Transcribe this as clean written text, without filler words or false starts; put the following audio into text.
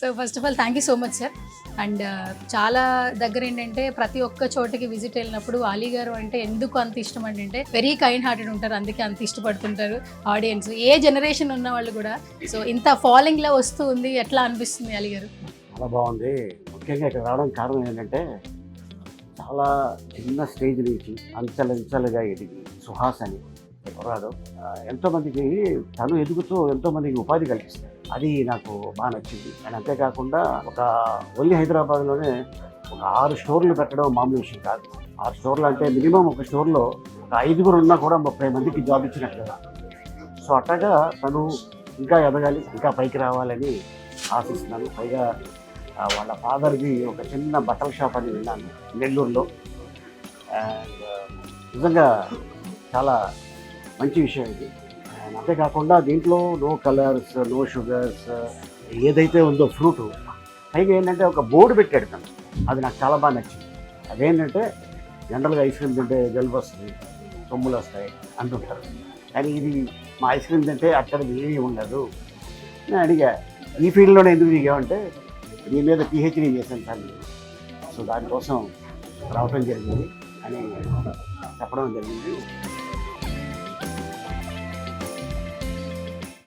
So first of all thank you so much sir. And చాలా దగ్గర ఏంటంటే ప్రతి ఒక్క చోటికి విజిట్ వెళ్ళినప్పుడు అలీ గారు అంటే ఎందుకు అంత ఇష్టం అంటే వెరీ కైండ్ హార్టెడ్ ఉంటారు, అందుకే అంత ఇష్టపడుతుంటారు ఆడియన్స్, ఏ జనరేషన్ ఉన్న వాళ్ళు కూడా. సో ఇంత ఫాలోయింగ్లో వస్తూ ఉంది, ఎట్లా అనిపిస్తుంది అలీ గారు? చాలా బాగుంది. ముఖ్యంగా ఇక్కడ రావడానికి కారణం ఏంటంటే చాలా చిన్న స్టేజ్ నుంచి అంచెలంచెలుగా ఎదిగి సుహాస్ అని కుర్రాడు ఎంతోమందికి తను ఎదుగుతూ ఎంతోమందికి ఉపాధి కల్పిస్తాడు. అది నాకు బాగా నచ్చింది. అండ్ అంతేకాకుండా ఒక ఓన్లీ హైదరాబాద్లోనే ఒక 6 స్టోర్లు పెట్టడం మామూలు విషయం కాదు. 6 స్టోర్లు అంటే మినిమం ఒక స్టోర్లో ఒక 5 ఉన్నా కూడా 30 మందికి జాబ్ ఇచ్చినట్టు కదా. సో అట్లాగా తను ఇంకా ఎదగాలి, ఇంకా పైకి రావాలని ఆశిస్తున్నాను. పైగా వాళ్ళ ఫాదర్ది ఒక చిన్న బట్టల షాప్ అని విన్నాను నెల్లూరులో. అండ్ నిజంగా చాలా మంచి విషయం ఇది. అండ్ అంతేకాకుండా దీంట్లో నో కలర్స్, నో షుగర్స్, ఏదైతే ఉందో ఫ్రూటు, పైగా ఏంటంటే ఒక బోర్డు పెట్టాడు తను. అది నాకు చాలా బాగా నచ్చింది. అదేంటంటే జనరల్గా ఐస్ క్రీమ్ తింటే జలుబు వస్తుంది, సొమ్ములు వస్తాయి అంటుంటారు, కానీ ఇది మా ఐస్ క్రీమ్ తింటే అక్కడ ఏమీ ఉండదు. నేను అడిగా ఈ ఫీల్డ్లోనే ఎందుకు దిగామంటే దీని మీద పిహెచ్డీ చేశాను సార్ నేను, సో దానికోసం రావటం జరిగింది అని చెప్పడం జరిగింది.